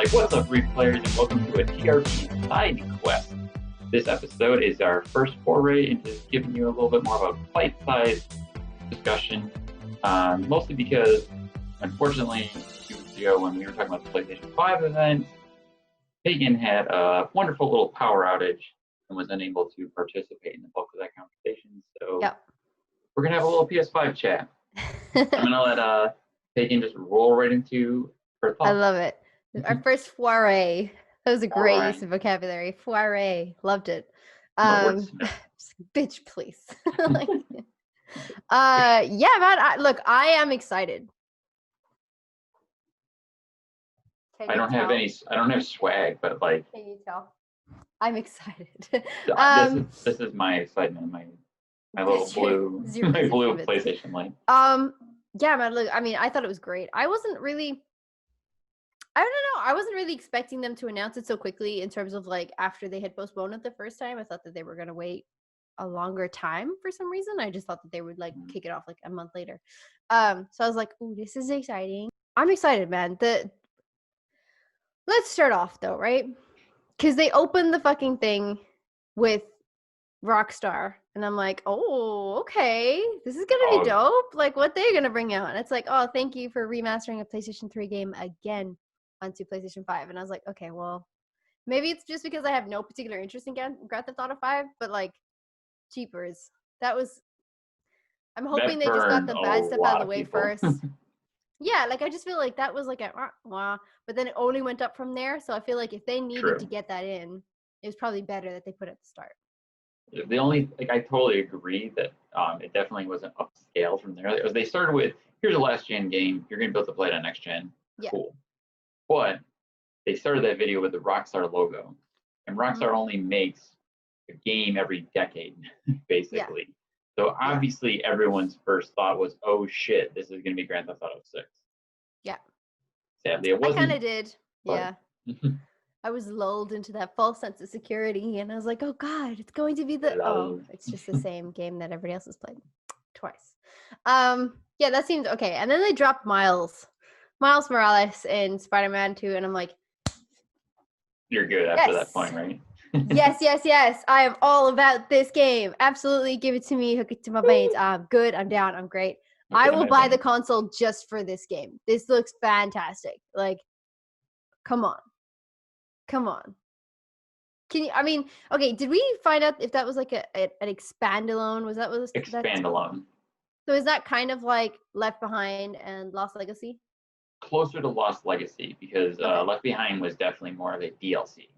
Alright, what's up, Reef Players, and welcome to a TRP Side-quest. This episode is our first foray into giving you a little bit more of a bite-sized discussion, mostly because, unfortunately, 2 weeks ago when we were talking about the PlayStation 5 event, Pagan had a wonderful little power outage and was unable to participate in the bulk of that conversation, so we're going to have a little PS5 chat. I'm going to let Pagan just roll right into her thoughts. I love it. Our first foray. That was a great use of vocabulary. Foray. Loved it. Bitch, please. Yeah, man. Look, I am excited. I don't have swag, but like. Can you tell? I'm excited. This is my excitement. My little blue PlayStation light. Yeah, man. Look, I mean, I thought it was great. I don't know. I wasn't really expecting them to announce it so quickly in terms of like after they had postponed it the first time. I thought that they were going to wait a longer time for some reason. I just thought that they would like kick it off like a month later. So I was like, "Ooh, this is exciting." I'm excited, man. Let's start off though, right? Because they opened the fucking thing with Rockstar, and I'm like, "Oh, okay, this is gonna be dope. Like, what they're gonna bring out?" And it's like, "Oh, thank you for remastering a PlayStation 3 game again onto PlayStation 5." And I was like, okay, well, maybe it's just because I have no particular interest in Grand Theft Auto 5, but like, cheapers. I'm hoping they just got the bad stuff out of the way first. Yeah, like I just feel like that was like wow, but then it only went up from there. So I feel like if they needed to get that in, it was probably better that they put it at the start. The only, like, I totally agree that it definitely wasn't upscale from there. They started with, here's a last gen game, you're going to be able to play it on next gen. Yeah. Cool. But they started that video with the Rockstar logo, and Rockstar only makes a game every decade, basically. Yeah. So obviously everyone's first thought was, oh shit, this is going to be Grand Theft Auto 6. Yeah. Sadly, it wasn't. I kind of did. Yeah. I was lulled into that false sense of security, and I was like, oh God, it's going to be it's just the same game that everybody else has played twice. Yeah, that seemed okay. And then they dropped Miles Morales in Spider-Man 2, and I'm like, you're good after that point, right? yes. I am all about this game. Absolutely, give it to me, hook it to my veins. I'm good, I'm down, I'm great. I will buy the console just for this game. This looks fantastic. Like, come on. Okay, did we find out if that was like an expandalone? Was that what expandalone? So is that kind of like Left Behind and Lost Legacy? Closer to Lost Legacy, because Left Behind was definitely more of a DLC.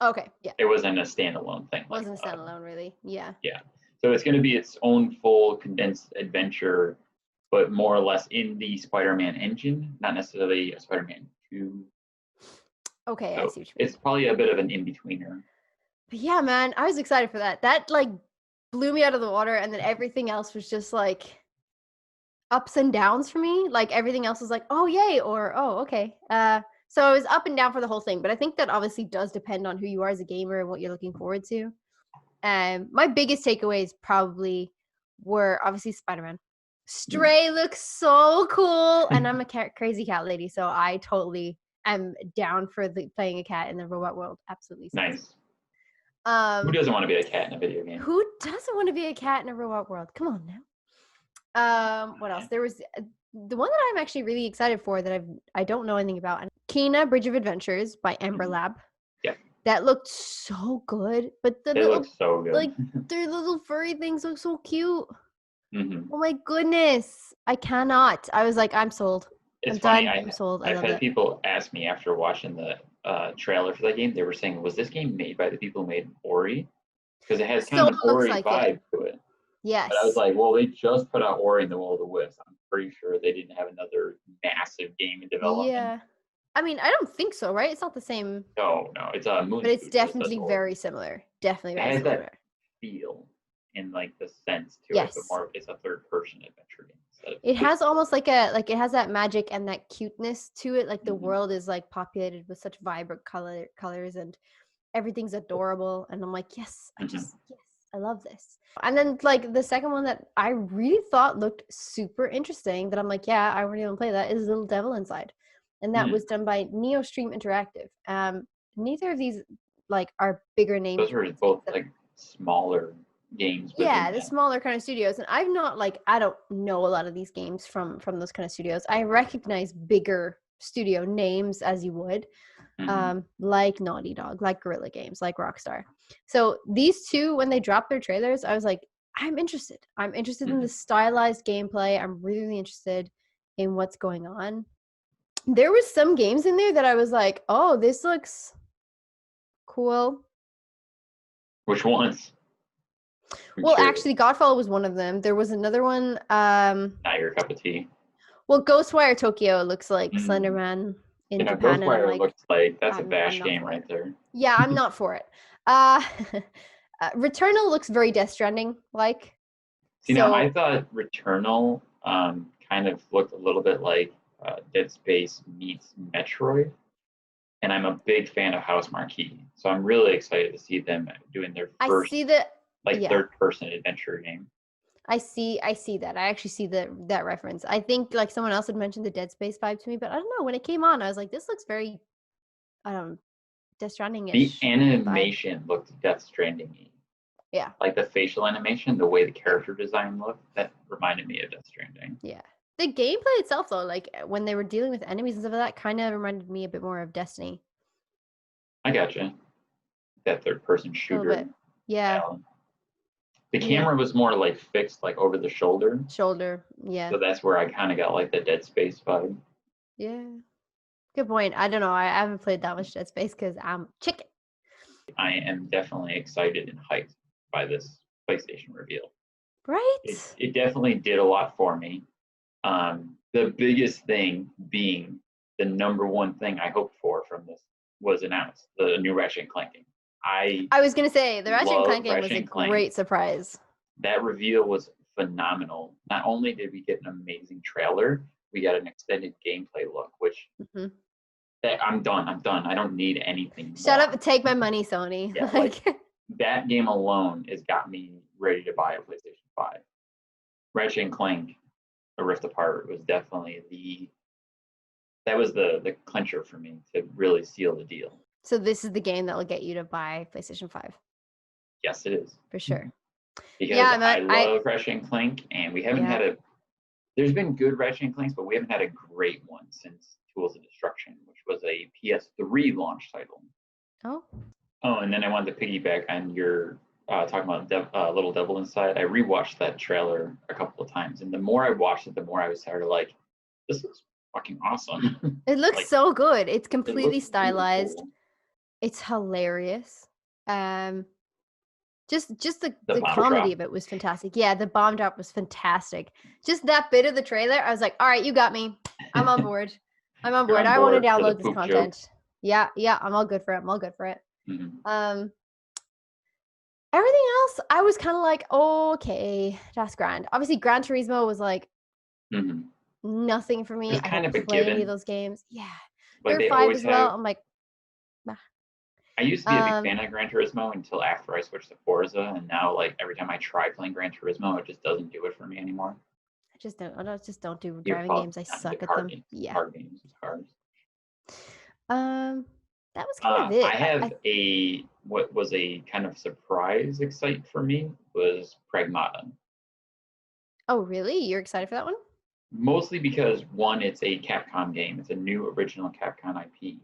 Okay, yeah. It wasn't a standalone thing. It wasn't a standalone, really. Yeah. Yeah. So it's going to be its own full condensed adventure, but more or less in the Spider-Man engine, not necessarily a Spider-Man 2. Okay, so I see what you mean. It's probably a bit of an in-betweener. But yeah, man, I was excited for that. That like blew me out of the water, and then everything else was just like ups and downs for me. Like everything else was like, oh yay, or oh okay. So it was up and down for the whole thing. But I think that obviously does depend on who you are as a gamer and what you're looking forward to. My biggest takeaways probably were obviously Spider-Man. Stray looks so cool, and I'm a crazy cat lady, so I totally am down for playing a cat in the robot world. Absolutely. Nice. Who doesn't want to be a cat in a video game? Who doesn't want to be a cat in a robot world? Come on now. What else? There was the one that I'm actually really excited for that I don't know anything about. Kena Bridge of Adventures by Ember Lab. Yeah. That looked so good, but it looks so good. Like their little furry things look so cute. Oh my goodness, I cannot. I was like, I'm sold. It's funny. I'm sold. I've had people ask me after watching the trailer for that game. They were saying, "Was this game made by the people who made Ori?" Because it has kind of an Ori vibe to it. Yes. But I was like, well, they just put out Ori and the Will of the Wisps. I'm pretty sure they didn't have another massive game in development. Yeah. I mean, I don't think so, right? It's not the same. No, it's a Moon. But it's definitely very similar. Definitely very similar. It has that feel in like the sense to it, but more it's a third-person adventure game. It has almost like it has that magic and that cuteness to it. Like the world is like populated with such vibrant colors and everything's adorable. And I'm like, yes, I love this. And then like the second one that I really thought looked super interesting that I'm like, yeah, I really want to play that is Little Devil Inside. and that was done by NeoStream Interactive. Neither of these like are bigger names. Those are both like smaller games. Yeah, the smaller kind of studios, and I've not like I don't know a lot of these games from those kind of studios. I recognize bigger studio names as you would, like Naughty Dog, like Guerrilla Games, like Rockstar. So these two, when they dropped their trailers, I was like, I'm interested. I'm interested in the stylized gameplay. I'm really interested in what's going on. There was some games in there that I was like, oh, this looks cool. Which ones? Well, actually, Godfall was one of them. There was another one. Not your cup of tea. Well, Ghostwire Tokyo looks like Slenderman in Japan. Ghostwire looks like that's a bash game right there. Yeah, I'm not for it. Returnal looks very Death Stranding like. Now I thought Returnal kind of looked a little bit like Dead Space meets Metroid, and I'm a big fan of House Marquee, so I'm really excited to see them doing their first third-person adventure game. I see that. I actually see that reference. I think like someone else had mentioned the Dead Space vibe to me, but I don't know. When it came on, I was like, this looks very, Death Stranding-ish. The animation looked Death Stranding-y. Yeah. Like the facial animation, the way the character design looked, that reminded me of Death Stranding. Yeah. The gameplay itself, though, like when they were dealing with enemies and stuff like that, kind of reminded me a bit more of Destiny. I gotcha. That third-person shooter. Yeah. The camera was more like fixed, like over the shoulder. Yeah. So that's where I kind of got like the Dead Space vibe. Yeah. Good point. I don't know. I haven't played that much Dead Space because I'm chicken. I am definitely excited and hyped by this PlayStation reveal. Right? It definitely did a lot for me. The biggest thing being the number one thing I hoped for from this was announced, the new Ratchet and Clank game. I was going to say, the Ratchet and Clank game was a great surprise. That reveal was phenomenal. Not only did we get an amazing trailer, we got an extended gameplay look, which I'm done. I don't need anything Shut up and take my money, Sony. Yeah, like, that game alone has got me ready to buy a PlayStation 5. Ratchet and Clank, A Rift Apart was definitely the clincher for me to really seal the deal. So this is the game that will get you to buy PlayStation 5? Yes, it is. For sure. Because I love Ratchet and Clank, and we haven't had there's been good Ratchet and Clanks, but we haven't had a great one since Tools of Destruction, which was a PS3 launch title. Oh, and then I wanted to piggyback on your talking about Little Devil Inside. I rewatched that trailer a couple of times, and the more I watched it, the more I was sort of like, this looks fucking awesome. It looks so good. It's completely stylized. Cool. It's hilarious. Just the comedy of it was fantastic. Yeah, the bomb drop was fantastic. Just that bit of the trailer, I was like, all right, you got me. I'm on board. I want to download this content. Joke. Yeah, I'm all good for it. Mm-hmm. Everything else, I was kind of like, oh, okay, that's grand. Obviously, Gran Turismo was like nothing for me. I don't play any of those games. Yeah, like there 5 as well. I'm like, nah. I used to be a big fan of Gran Turismo until after I switched to Forza, and now like every time I try playing Gran Turismo, it just doesn't do it for me anymore. I just don't do driving games. I suck at them. Yeah. Car games, cars. That was kind of it. I have what was a kind of surprise excite for me was Pragmata. Oh, really? You're excited for that one? Mostly because one, it's a Capcom game. It's a new original Capcom IP.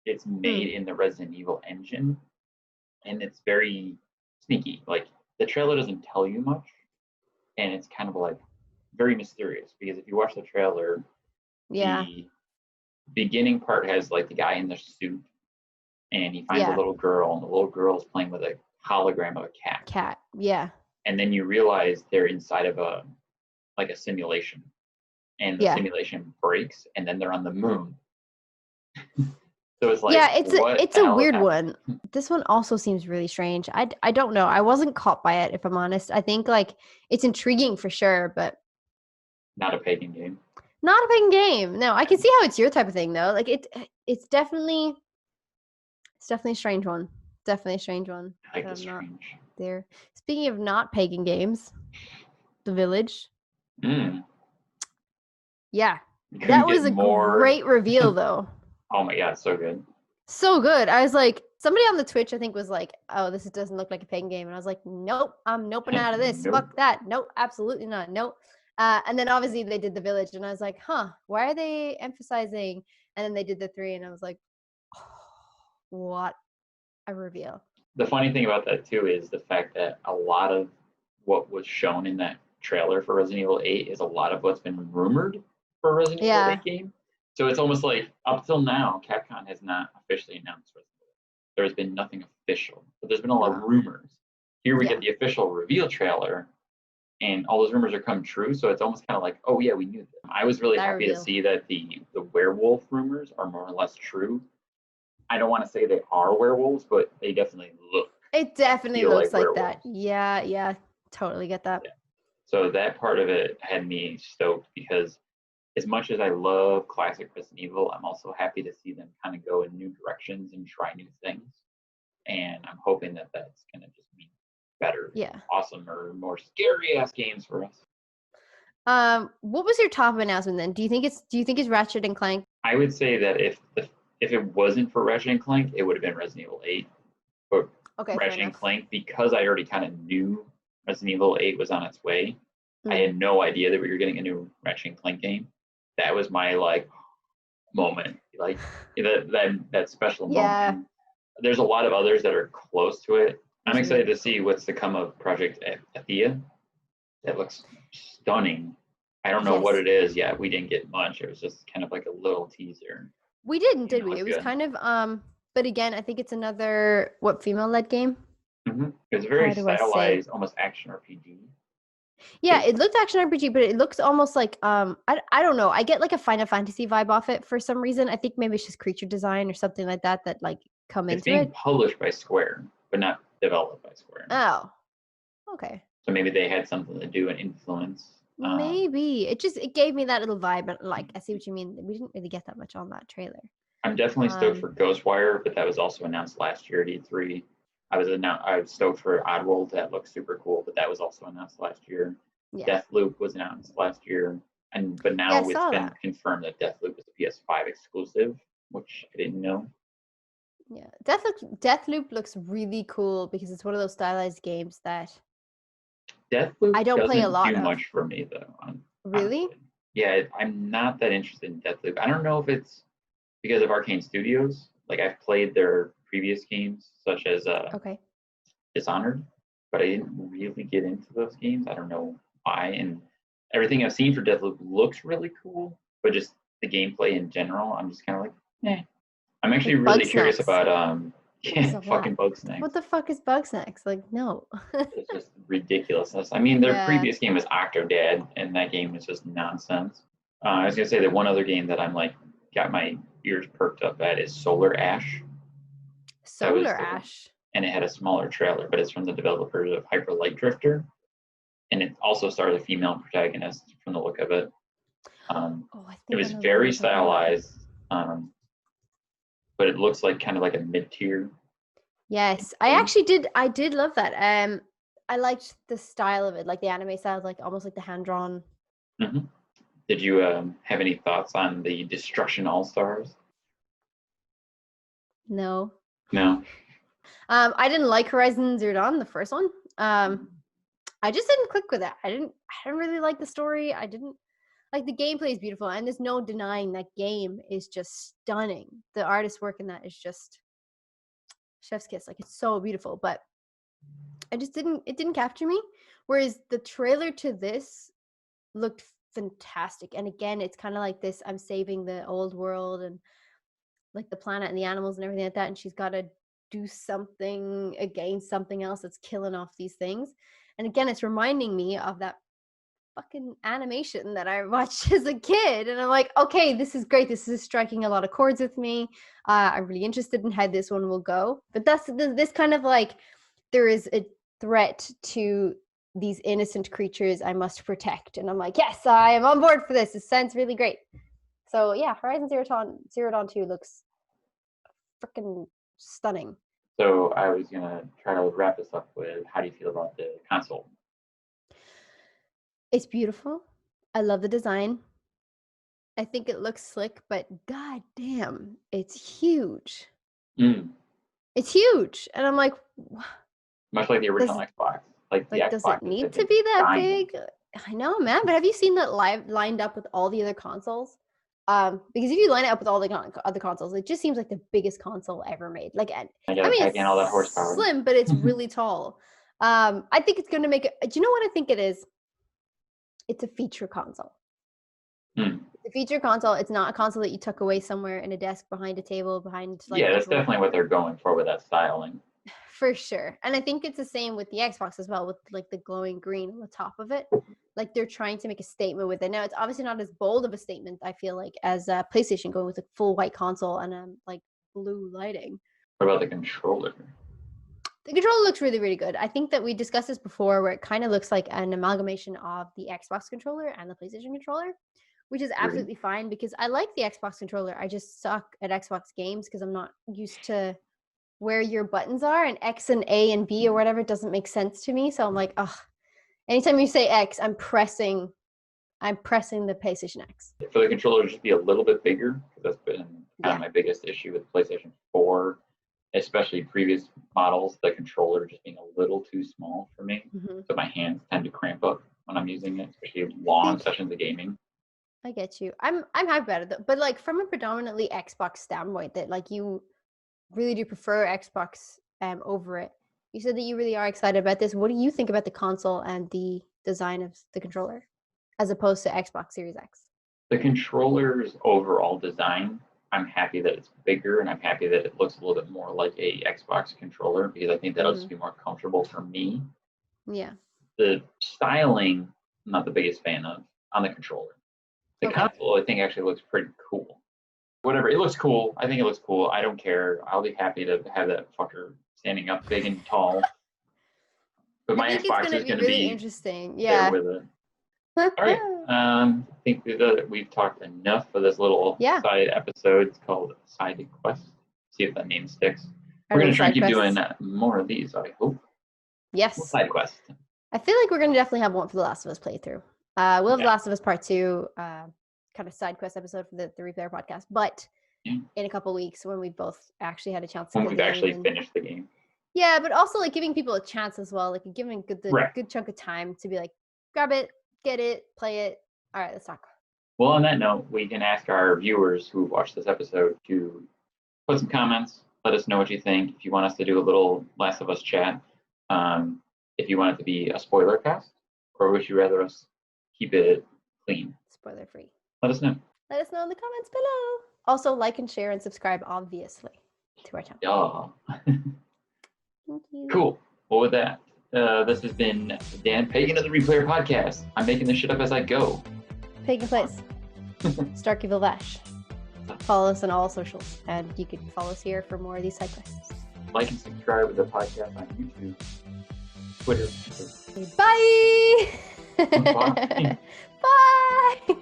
It's made in the Resident Evil engine, and it's very sneaky. Like the trailer doesn't tell you much, and it's kind of like very mysterious because if you watch the trailer, the beginning part has like the guy in the suit, and he finds a little girl, and the little girl is playing with a hologram of a cat. Yeah. And then you realize they're inside of a simulation, and the simulation breaks, and then they're on the moon. So it's like, it's a weird one. This one also seems really strange. I don't know. I wasn't caught by it, if I'm honest. I think like it's intriguing for sure, but not a Pagan game. Not a Pagan game. No, I can see how it's your type of thing though. Like it's definitely a strange one. Definitely a strange one. I like the strange. There. Speaking of not Pagan games, The Village. Mm. Yeah. You couldn't That was get a more. great reveal, though. Oh my god, so good. So good. I was like, somebody on the Twitch, I think, was like, "Oh, this doesn't look like a Pagan game," and I was like, "Nope, I'm noping out of this. Nope. Fuck that. Nope, absolutely not. Nope." And then obviously they did the village, and I was like, "Huh? Why are they emphasizing?" And then they did the 3, and I was like, oh, "What a reveal!" The funny thing about that too is the fact that a lot of what was shown in that trailer for Resident Evil 8 is a lot of what's been rumored for a Resident Evil Yeah. 8 game. So it's almost like up till now, Capcom has not officially announced Resident Evil. There's been nothing official, but there's been a lot of rumors. Here we Yeah. get the official reveal trailer, and all those rumors are come true. So it's almost kind of like, oh yeah, we knew this. I was really That happy reveal. to see that the werewolf rumors are more or less true. I don't want to say they are werewolves, but they definitely look. It definitely feel looks like werewolves. that. Yeah, totally get that. Yeah. So that part of it had me stoked because as much as I love classic Resident Evil, I'm also happy to see them kind of go in new directions and try new things. And I'm hoping that that's going to just mean better, Yeah. awesomer, more scary ass games for us. What was your top announcement then? Do you think it's Ratchet and Clank? I would say that if it wasn't for Ratchet and Clank, it would have been Resident Evil 8. But Okay, Ratchet and Clank, because I already kind of knew Resident Evil 8 was on its way, I had no idea that we were getting a new Ratchet and Clank game. That was my like moment, like that special moment. There's a lot of others that are close to it. I'm excited to see what's to come of Project Athia. That looks stunning. I don't know what it is yet. We didn't get much. It was just kind of like a little teaser. We didn't, did we? It was kind of but again, I think it's another female-led game. Mm-hmm. It was very stylized, almost action RPG. Yeah, it looked action RPG, but it looks almost like I don't know. I get like a Final Fantasy vibe off it for some reason. I think maybe it's just creature design or something like that like come into it. It's being published by Square, but not developed by Square. Oh, okay. So maybe they had something to do and influence. Maybe it gave me that little vibe, but like I see what you mean. We didn't really get that much on that trailer. I'm definitely stoked for Ghostwire, but that was also announced last year at E3. I was stoked for Oddworld. That looks super cool, but that was also announced last year. Yeah. Deathloop was announced last year, but now it's been confirmed that Deathloop is a PS5 exclusive, which I didn't know. Yeah, Deathloop looks really cool because it's one of those stylized games that Deathloop I don't play a lot do much for me though. Really? Honestly. Yeah, I'm not that interested in Deathloop. I don't know if it's because of Arcane Studios. Like I've played their previous games, such as Dishonored, but I didn't really get into those games. I don't know why. And everything I've seen for Deathloop looks really cool, but just the gameplay in general, I'm just kind of like, eh. I'm actually really curious about fucking Bugsnax. What the fuck is Bugsnax? Like, no. It's just ridiculousness. I mean, their previous game was Octodad, and that game was just nonsense. I was gonna say that one other game that I'm like got my ears perked up at is Solar Ash. Solar Ash. And it had a smaller trailer, but it's from the developers of Hyper Light Drifter, and it also stars a female protagonist from the look of it. It was very stylized, but it looks like kind of like a mid-tier. Yes, I did love that. I liked the style of it, like the anime style, like almost like the hand-drawn. Mm-hmm. Did you have any thoughts on the Destruction All-Stars? No. I didn't like Horizon Zero Dawn, the first one. I just didn't click with it. I didn't really like the story. I didn't like the gameplay is beautiful, and there's no denying that game is just stunning. The artist work in that is just chef's kiss. Like it's so beautiful, but it didn't capture me. Whereas the trailer to this looked fantastic. And again, it's kind of like this, I'm saving the old world and like the planet and the animals and everything like that. And she's got to do something against something else that's killing off these things. And again, it's reminding me of that fucking animation that I watched as a kid. And I'm like, okay, this is great. This is striking a lot of chords with me. I'm really interested in how this one will go. But that's this kind of like, there is a threat to these innocent creatures I must protect. And I'm like, yes, I am on board for this. It sounds really great. So yeah, Horizon Zero Dawn 2 looks freaking stunning. So I was going to try to wrap this up with, how do you feel about the console? It's beautiful. I love the design. I think it looks slick, but god damn, it's huge. Mm. It's huge. And I'm like, Much like the original Xbox. Like the does Xbox it need to be that big? I know, man. But have you seen that lined up with all the other consoles? Because if you line it up with all the other consoles, it just seems like the biggest console ever made. Like, I mean, it's all that horsepower. slim, but it's really tall. I think it's going to make it. Do you know what I think it is? It's a feature console. It's a feature console. It's not a console that you tuck away somewhere in a desk behind a table, behind. Like, that's definitely what they're going for with that styling. For sure. And I think it's the same with the Xbox as well, with like the glowing green on the top of it. Like they're trying to make a statement with it. Now it's obviously not as bold of a statement, I feel like, as PlayStation going with a full white console and like blue lighting. What about the controller? The controller looks really, really good. I think that we discussed this before where it kind of looks like an amalgamation of the Xbox controller and the PlayStation controller, which is absolutely fine because I like the Xbox controller. I just suck at Xbox games because I'm not used to where your buttons are, and X and A and B or whatever doesn't make sense to me. So I'm like, ugh. Anytime you say X, I'm pressing the PlayStation X. For the controller to just be a little bit bigger, because that's been kind of my biggest issue with PlayStation 4, especially previous models, the controller just being a little too small for me. So my hands tend to cramp up when I'm using it, especially long sessions of gaming. I get you. I'm happy about it though. But like from a predominantly Xbox standpoint, that like you really do prefer Xbox over it. You said that you really are excited about this. What do you think about the console and the design of the controller as opposed to Xbox Series X? The controller's overall design, I'm happy that it's bigger and I'm happy that it looks a little bit more like a Xbox controller because I think that'll just be more comfortable for me. Yeah. The styling, I'm not the biggest fan of on the controller. The console, I think, actually looks pretty cool. Whatever, it looks cool. I think it looks cool. I don't care. I'll be happy to have that fucker standing up big and tall. But my Xbox is going to be interesting. Yeah. There with it. All right. I think that we've talked enough for this little side episode. It's called Side-quest. See if that name sticks. We're going to try and keep doing more of these, I hope. Yes. Side-quest. I feel like we're going to definitely have one for The Last of Us playthrough. We'll have The Last of Us Part 2, kind of side quest episode for the Replayer podcast, but in a couple weeks when we both actually had a chance to when we've actually finished the game. Yeah, but also like giving people a chance as well, like giving good chunk of time to be like, grab it, get it, play it. All right, let's talk. Well, on that note, we can ask our viewers who watched this episode to put some comments. Let us know what you think. If you want us to do a little Last of Us chat, if you want it to be a spoiler cast, or would you rather us keep it clean? Spoiler free. Let us know. Let us know in the comments below. Also, like and share and subscribe, obviously, to our channel. Yeah. Thank you. Cool. Well, with that, this has been Dan, Pagan of the Replayer podcast. I'm making this shit up as I go. Pagan Place. Starkeyville Vash. Follow us on all socials, and you can follow us here for more of these side quests. Like and subscribe to the podcast on YouTube, Twitter. Bye. Bye. Bye.